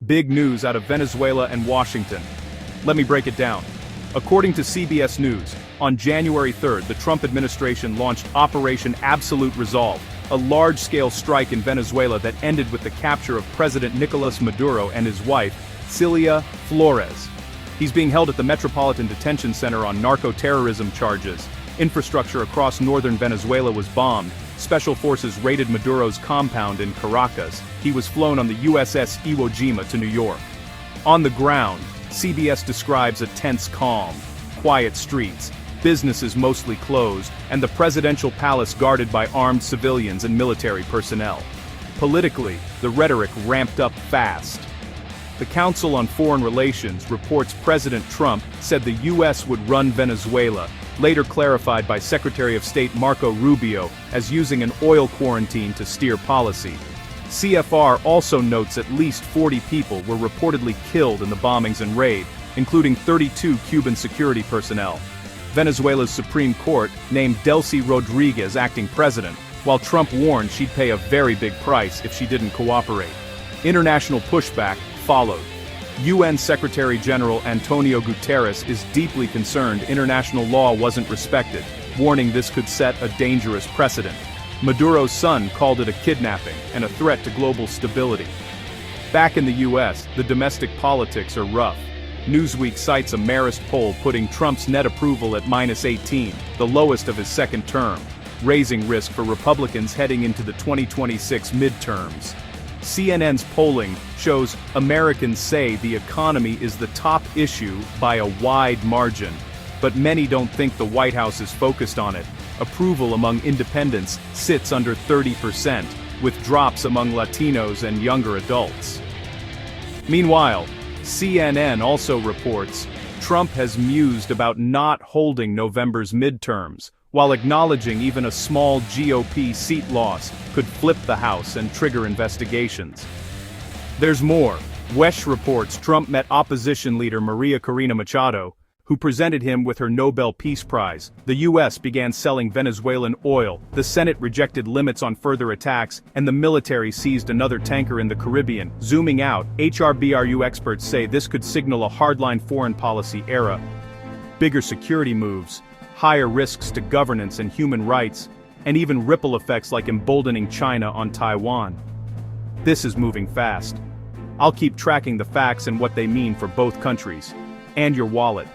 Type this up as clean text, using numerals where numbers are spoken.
Big news out of Venezuela and Washington. Let me break it down. According to CBS News, on January 3rd, the Trump administration launched Operation Absolute Resolve, a large-scale strike in Venezuela that ended with the capture of President Nicolas Maduro and his wife, Cilia Flores. He's being held at the Metropolitan Detention Center on narco-terrorism charges. Infrastructure across northern Venezuela was bombed. Special forces raided Maduro's compound in Caracas. He was flown on the USS Iwo Jima to New York. On the ground, CBS describes a tense calm, quiet streets, businesses mostly closed, and the presidential palace guarded by armed civilians and military personnel. Politically, the rhetoric ramped up fast. The Council on Foreign Relations reports President Trump said the U.S. would run Venezuela, later clarified by Secretary of State Marco Rubio as using an oil quarantine to steer policy. CFR also notes at least 40 people were reportedly killed in the bombings and raid, including 32 Cuban security personnel. Venezuela's Supreme Court named Delcy Rodriguez acting president, while Trump warned she'd pay a very big price if she didn't cooperate. International pushback followed. UN Secretary-General Antonio Guterres is deeply concerned international law wasn't respected, warning this could set a dangerous precedent. Maduro's son called it a kidnapping and a threat to global stability. Back in the US, the domestic politics are rough. Newsweek cites a Marist poll putting Trump's net approval at -18, the lowest of his second term, raising risk for Republicans heading into the 2026 midterms. CNN's polling shows Americans say the economy is the top issue by a wide margin, but many don't think the White House is focused on it. Approval among independents sits under 30%, with drops among Latinos and younger adults. Meanwhile, CNN also reports Trump has mused about not holding November's midterms, while acknowledging even a small GOP seat loss could flip the House and trigger investigations. There's more. Wesh reports Trump met opposition leader Maria Corina Machado, who presented him with her Nobel Peace Prize. The U.S. began selling Venezuelan oil, the Senate rejected limits on further attacks, and the military seized another tanker in the Caribbean. Zooming out, HRBRU experts say this could signal a hardline foreign policy era. Bigger security moves, higher risks to governance and human rights, and even ripple effects like emboldening China on Taiwan. This is moving fast. I'll keep tracking the facts and what they mean for both countries. And your wallet.